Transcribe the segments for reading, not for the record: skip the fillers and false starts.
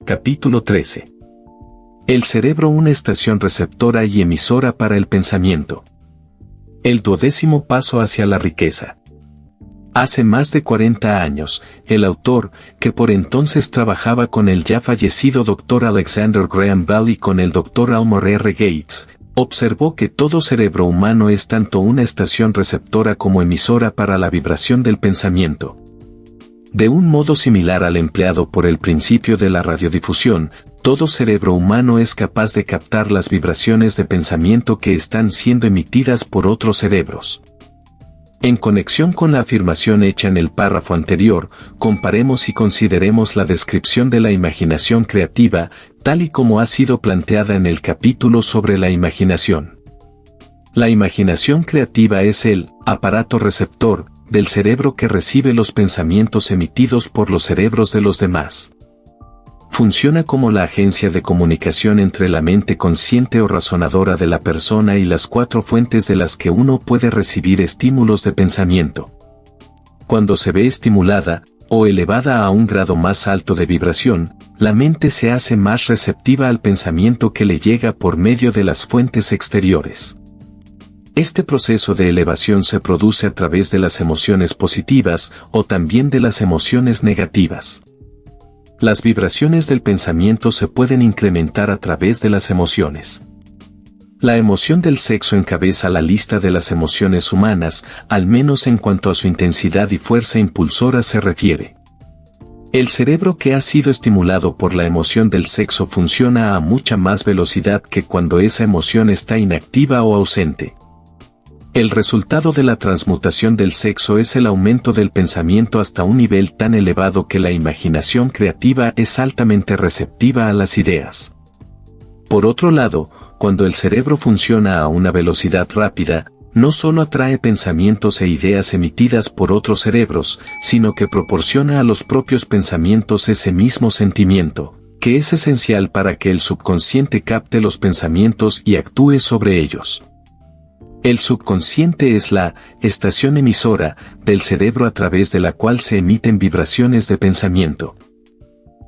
Capítulo 13. El cerebro, una estación receptora y emisora para el pensamiento. El 12º paso hacia la riqueza. Hace más de 40 años, el autor, que por entonces trabajaba con el ya fallecido Dr. Alexander Graham Bell y con el Dr. Elmer R. Gates, observó que todo cerebro humano es tanto una estación receptora como emisora para la vibración del pensamiento. De un modo similar al empleado por el principio de la radiodifusión, todo cerebro humano es capaz de captar las vibraciones de pensamiento que están siendo emitidas por otros cerebros. En conexión con la afirmación hecha en el párrafo anterior, comparemos y consideremos la descripción de la imaginación creativa, tal y como ha sido planteada en el capítulo sobre la imaginación. La imaginación creativa es el aparato receptor del cerebro que recibe los pensamientos emitidos por los cerebros de los demás. Funciona como la agencia de comunicación entre la mente consciente o razonadora de la persona y las 4 fuentes de las que uno puede recibir estímulos de pensamiento. Cuando se ve estimulada, o elevada a un grado más alto de vibración, la mente se hace más receptiva al pensamiento que le llega por medio de las fuentes exteriores. Este proceso de elevación se produce a través de las emociones positivas o también de las emociones negativas. Las vibraciones del pensamiento se pueden incrementar a través de las emociones. La emoción del sexo encabeza la lista de las emociones humanas, al menos en cuanto a su intensidad y fuerza impulsora se refiere. El cerebro que ha sido estimulado por la emoción del sexo funciona a mucha más velocidad que cuando esa emoción está inactiva o ausente. El resultado de la transmutación del sexo es el aumento del pensamiento hasta un nivel tan elevado que la imaginación creativa es altamente receptiva a las ideas. Por otro lado, cuando el cerebro funciona a una velocidad rápida, no solo atrae pensamientos e ideas emitidas por otros cerebros, sino que proporciona a los propios pensamientos ese mismo sentimiento, que es esencial para que el subconsciente capte los pensamientos y actúe sobre ellos. El subconsciente es la estación emisora del cerebro a través de la cual se emiten vibraciones de pensamiento.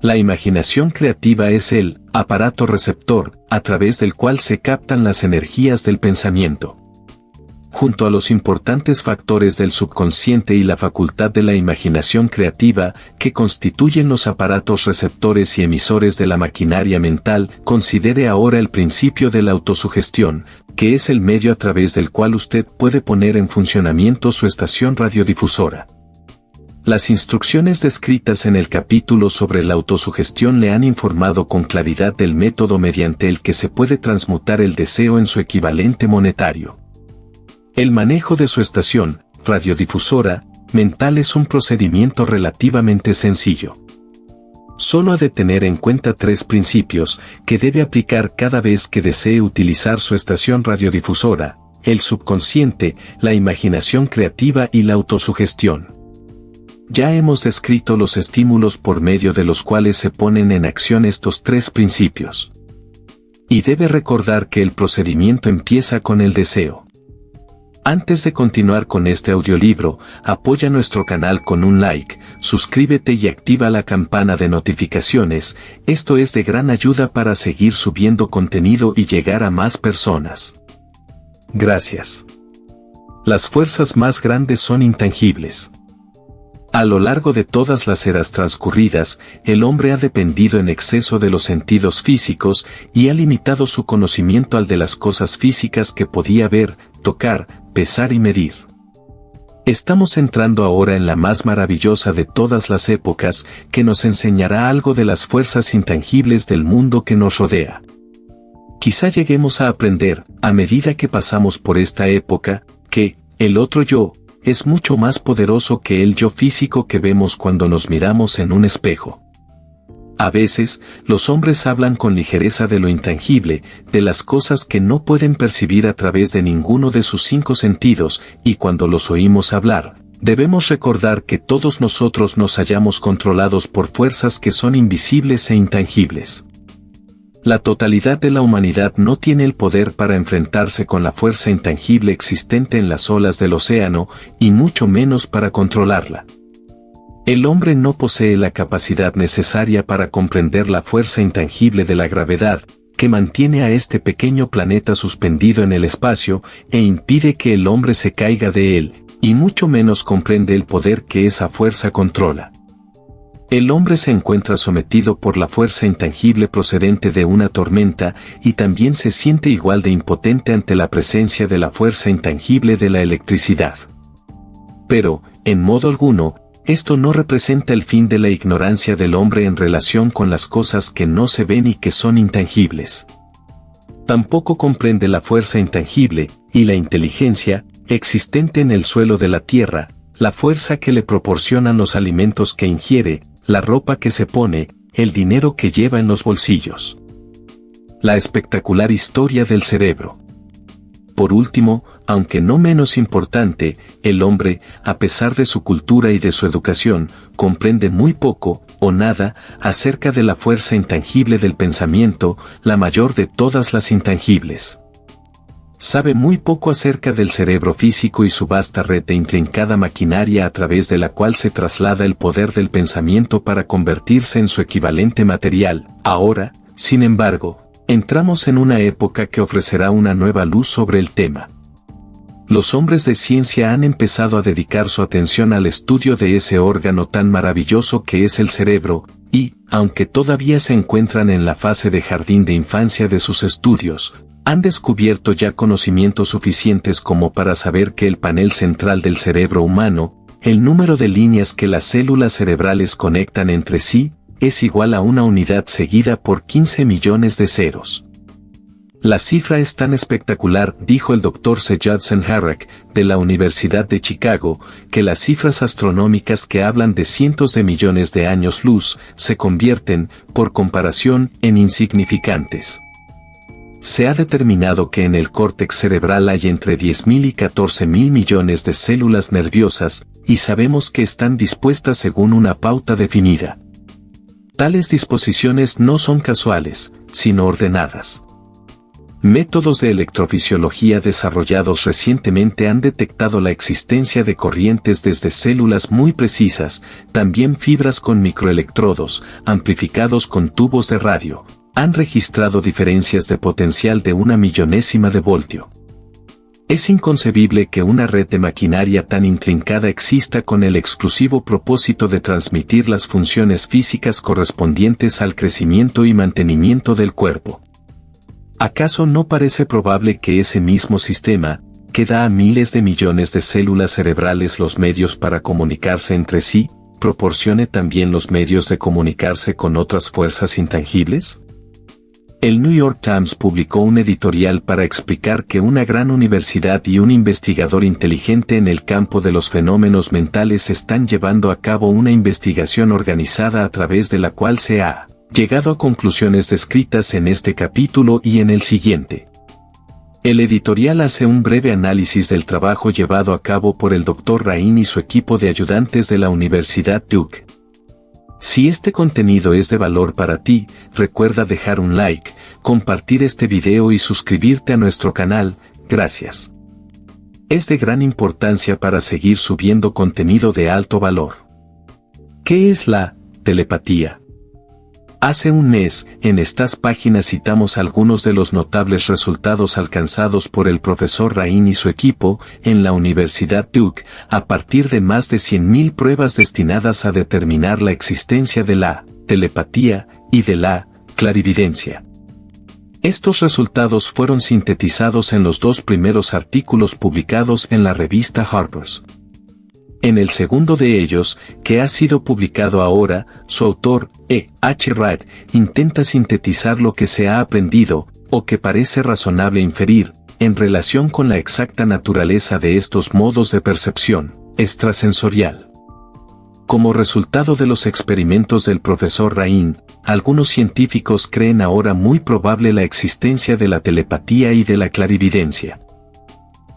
La imaginación creativa es el aparato receptor a través del cual se captan las energías del pensamiento. Junto a los importantes factores del subconsciente y la facultad de la imaginación creativa, que constituyen los aparatos receptores y emisores de la maquinaria mental, considere ahora el principio de la autosugestión, que es el medio a través del cual usted puede poner en funcionamiento su estación radiodifusora. Las instrucciones descritas en el capítulo sobre la autosugestión le han informado con claridad del método mediante el que se puede transmutar el deseo en su equivalente monetario. El manejo de su estación radiodifusora mental es un procedimiento relativamente sencillo. Solo ha de tener en cuenta 3 principios que debe aplicar cada vez que desee utilizar su estación radiodifusora: el subconsciente, la imaginación creativa y la autosugestión. Ya hemos descrito los estímulos por medio de los cuales se ponen en acción estos 3 principios. Y debe recordar que el procedimiento empieza con el deseo. Antes de continuar con este audiolibro, apoya nuestro canal con un like, suscríbete y activa la campana de notificaciones, esto es de gran ayuda para seguir subiendo contenido y llegar a más personas. Gracias. Las fuerzas más grandes son intangibles. A lo largo de todas las eras transcurridas, el hombre ha dependido en exceso de los sentidos físicos y ha limitado su conocimiento al de las cosas físicas que podía ver, tocar, pesar y medir. Estamos entrando ahora en la más maravillosa de todas las épocas, que nos enseñará algo de las fuerzas intangibles del mundo que nos rodea. Quizá lleguemos a aprender, a medida que pasamos por esta época, que el otro yo es mucho más poderoso que el yo físico que vemos cuando nos miramos en un espejo. A veces, los hombres hablan con ligereza de lo intangible, de las cosas que no pueden percibir a través de ninguno de sus 5 sentidos, y cuando los oímos hablar, debemos recordar que todos nosotros nos hallamos controlados por fuerzas que son invisibles e intangibles. La totalidad de la humanidad no tiene el poder para enfrentarse con la fuerza intangible existente en las olas del océano, y mucho menos para controlarla. El hombre no posee la capacidad necesaria para comprender la fuerza intangible de la gravedad, que mantiene a este pequeño planeta suspendido en el espacio e impide que el hombre se caiga de él, y mucho menos comprende el poder que esa fuerza controla. El hombre se encuentra sometido por la fuerza intangible procedente de una tormenta y también se siente igual de impotente ante la presencia de la fuerza intangible de la electricidad. Pero, en modo alguno, esto no representa el fin de la ignorancia del hombre en relación con las cosas que no se ven y que son intangibles. Tampoco comprende la fuerza intangible y la inteligencia existente en el suelo de la tierra, la fuerza que le proporcionan los alimentos que ingiere, la ropa que se pone, el dinero que lleva en los bolsillos. La espectacular historia del cerebro. Por último, aunque no menos importante, el hombre, a pesar de su cultura y de su educación, comprende muy poco, o nada, acerca de la fuerza intangible del pensamiento, la mayor de todas las intangibles. Sabe muy poco acerca del cerebro físico y su vasta red de intrincada maquinaria a través de la cual se traslada el poder del pensamiento para convertirse en su equivalente material. Ahora, sin embargo, entramos en una época que ofrecerá una nueva luz sobre el tema. Los hombres de ciencia han empezado a dedicar su atención al estudio de ese órgano tan maravilloso que es el cerebro, y, aunque todavía se encuentran en la fase de jardín de infancia de sus estudios, han descubierto ya conocimientos suficientes como para saber que el panel central del cerebro humano, el número de líneas que las células cerebrales conectan entre sí, es igual a una unidad seguida por 15 millones de ceros. La cifra es tan espectacular, dijo el Dr. Sejad Senharrak, de la Universidad de Chicago, que las cifras astronómicas que hablan de cientos de millones de años luz se convierten, por comparación, en insignificantes. Se ha determinado que en el córtex cerebral hay entre 10.000 y 14.000 millones de células nerviosas, y sabemos que están dispuestas según una pauta definida. Tales disposiciones no son casuales, sino ordenadas. Métodos de electrofisiología desarrollados recientemente han detectado la existencia de corrientes desde células muy precisas, también fibras con microelectrodos, amplificados con tubos de radio. Han registrado diferencias de potencial de 1/1000 de voltio. Es inconcebible que una red de maquinaria tan intrincada exista con el exclusivo propósito de transmitir las funciones físicas correspondientes al crecimiento y mantenimiento del cuerpo. ¿Acaso no parece probable que ese mismo sistema, que da a miles de millones de células cerebrales los medios para comunicarse entre sí, proporcione también los medios de comunicarse con otras fuerzas intangibles? El New York Times publicó un editorial para explicar que una gran universidad y un investigador inteligente en el campo de los fenómenos mentales están llevando a cabo una investigación organizada a través de la cual se ha llegado a conclusiones descritas en este capítulo y en el siguiente. El editorial hace un breve análisis del trabajo llevado a cabo por el Dr. Rain y su equipo de ayudantes de la Universidad Duke. Si este contenido es de valor para ti, recuerda dejar un like, compartir este video y suscribirte a nuestro canal, gracias. Es de gran importancia para seguir subiendo contenido de alto valor. ¿Qué es la telepatía? Hace un mes, en estas páginas citamos algunos de los notables resultados alcanzados por el profesor Rain y su equipo en la Universidad Duke, a partir de más de 100.000 pruebas destinadas a determinar la existencia de la telepatía y de la clarividencia. Estos resultados fueron sintetizados en los 2 primeros artículos publicados en la revista Harper's. En el segundo de ellos, que ha sido publicado ahora, su autor, E. H. Wright, intenta sintetizar lo que se ha aprendido, o que parece razonable inferir, en relación con la exacta naturaleza de estos modos de percepción extrasensorial. Como resultado de los experimentos del profesor Rain, algunos científicos creen ahora muy probable la existencia de la telepatía y de la clarividencia.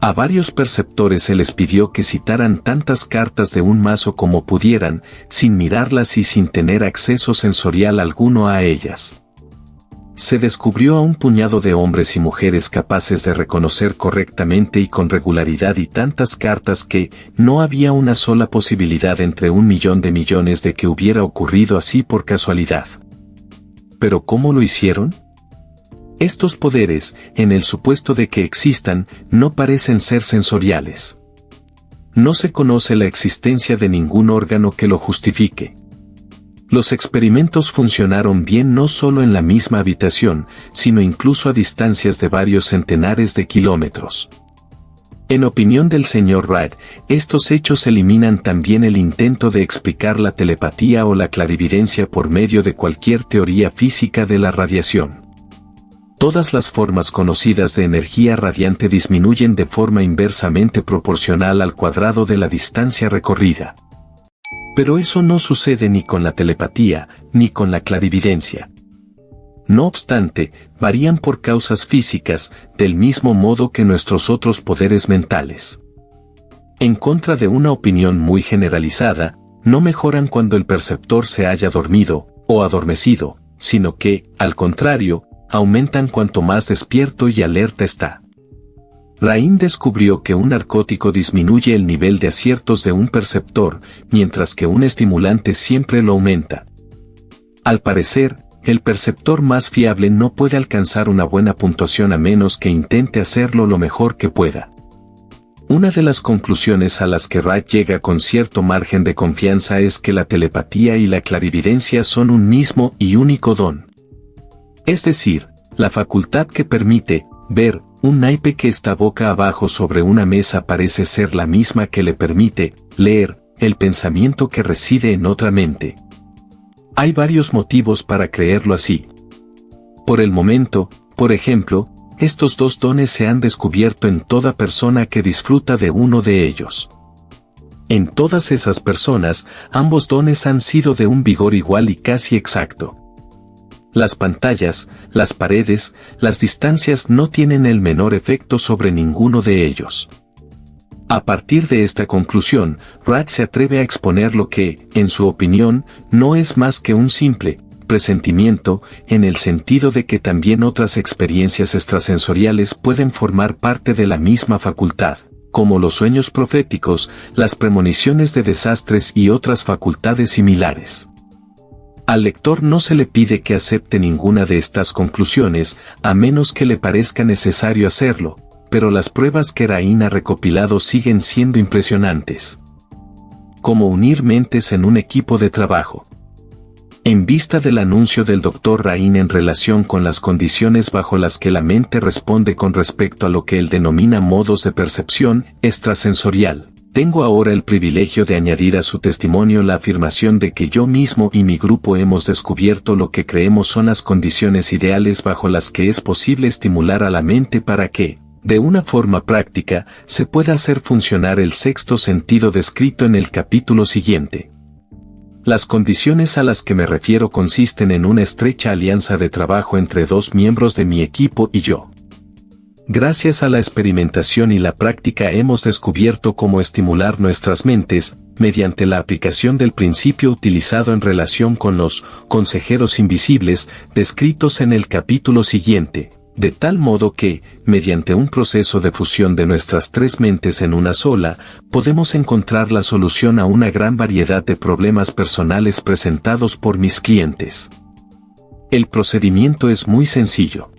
A varios perceptores se les pidió que citaran tantas cartas de un mazo como pudieran, sin mirarlas y sin tener acceso sensorial alguno a ellas. Se descubrió a un puñado de hombres y mujeres capaces de reconocer correctamente y con regularidad y tantas cartas que no había una sola posibilidad entre 1.000.000 de millones de que hubiera ocurrido así por casualidad. ¿Pero cómo lo hicieron? Estos poderes, en el supuesto de que existan, no parecen ser sensoriales. No se conoce la existencia de ningún órgano que lo justifique. Los experimentos funcionaron bien no solo en la misma habitación, sino incluso a distancias de varios centenares de kilómetros. En opinión del Sr. Wright, estos hechos eliminan también el intento de explicar la telepatía o la clarividencia por medio de cualquier teoría física de la radiación. Todas las formas conocidas de energía radiante disminuyen de forma inversamente proporcional al cuadrado de la distancia recorrida. Pero eso no sucede ni con la telepatía, ni con la clarividencia. No obstante, varían por causas físicas, del mismo modo que nuestros otros poderes mentales. En contra de una opinión muy generalizada, no mejoran cuando el perceptor se haya dormido, o adormecido, sino que, al contrario, aumentan cuanto más despierto y alerta está. Rain descubrió que un narcótico disminuye el nivel de aciertos de un perceptor, mientras que un estimulante siempre lo aumenta. Al parecer, el perceptor más fiable no puede alcanzar una buena puntuación a menos que intente hacerlo lo mejor que pueda. Una de las conclusiones a las que Wright llega con cierto margen de confianza es que la telepatía y la clarividencia son un mismo y único don. Es decir, la facultad que permite ver un naipe que está boca abajo sobre una mesa parece ser la misma que le permite leer el pensamiento que reside en otra mente. Hay varios motivos para creerlo así. Por el momento, por ejemplo, estos dos dones se han descubierto en toda persona que disfruta de uno de ellos. En todas esas personas, ambos dones han sido de un vigor igual y casi exacto. Las pantallas, las paredes, las distancias no tienen el menor efecto sobre ninguno de ellos. A partir de esta conclusión, Wright se atreve a exponer lo que, en su opinión, no es más que un simple presentimiento, en el sentido de que también otras experiencias extrasensoriales pueden formar parte de la misma facultad, como los sueños proféticos, las premoniciones de desastres y otras facultades similares. Al lector no se le pide que acepte ninguna de estas conclusiones, a menos que le parezca necesario hacerlo, pero las pruebas que Rain ha recopilado siguen siendo impresionantes. Como unir mentes en un equipo de trabajo. En vista del anuncio del Dr. Rain en relación con las condiciones bajo las que la mente responde con respecto a lo que él denomina modos de percepción extrasensorial, tengo ahora el privilegio de añadir a su testimonio la afirmación de que yo mismo y mi grupo hemos descubierto lo que creemos son las condiciones ideales bajo las que es posible estimular a la mente para que, de una forma práctica, se pueda hacer funcionar el sexto sentido descrito en el capítulo siguiente. Las condiciones a las que me refiero consisten en una estrecha alianza de trabajo entre dos miembros de mi equipo y yo. Gracias a la experimentación y la práctica hemos descubierto cómo estimular nuestras mentes, mediante la aplicación del principio utilizado en relación con los consejeros invisibles, descritos en el capítulo siguiente, de tal modo que, mediante un proceso de fusión de nuestras tres mentes en una sola, podemos encontrar la solución a una gran variedad de problemas personales presentados por mis clientes. El procedimiento es muy sencillo.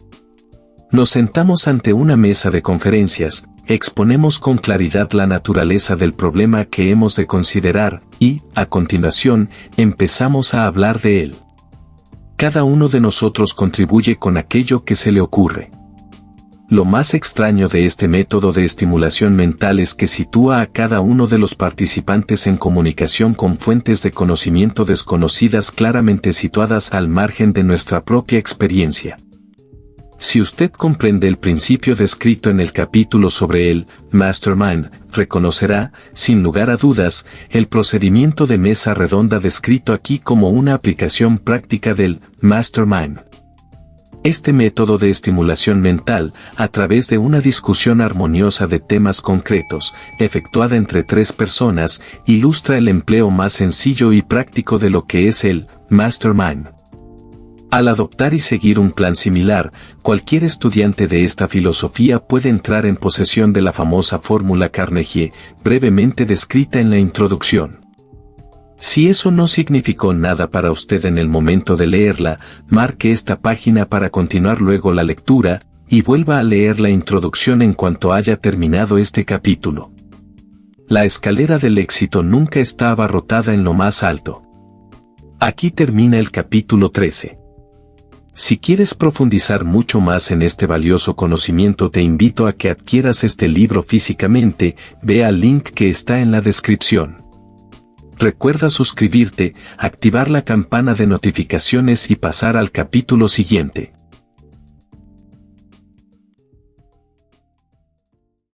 Nos sentamos ante una mesa de conferencias, exponemos con claridad la naturaleza del problema que hemos de considerar, y, a continuación, empezamos a hablar de él. Cada uno de nosotros contribuye con aquello que se le ocurre. Lo más extraño de este método de estimulación mental es que sitúa a cada uno de los participantes en comunicación con fuentes de conocimiento desconocidas claramente situadas al margen de nuestra propia experiencia. Si usted comprende el principio descrito en el capítulo sobre el Mastermind, reconocerá, sin lugar a dudas, el procedimiento de mesa redonda descrito aquí como una aplicación práctica del Mastermind. Este método de estimulación mental, a través de una discusión armoniosa de temas concretos, efectuada entre tres personas, ilustra el empleo más sencillo y práctico de lo que es el Mastermind. Al adoptar y seguir un plan similar, cualquier estudiante de esta filosofía puede entrar en posesión de la famosa fórmula Carnegie, brevemente descrita en la introducción. Si eso no significó nada para usted en el momento de leerla, marque esta página para continuar luego la lectura, y vuelva a leer la introducción en cuanto haya terminado este capítulo. La escalera del éxito nunca está abarrotada en lo más alto. Aquí termina el capítulo 13. Si quieres profundizar mucho más en este valioso conocimiento, te invito a que adquieras este libro físicamente, ve al link que está en la descripción. Recuerda suscribirte, activar la campana de notificaciones y pasar al capítulo siguiente.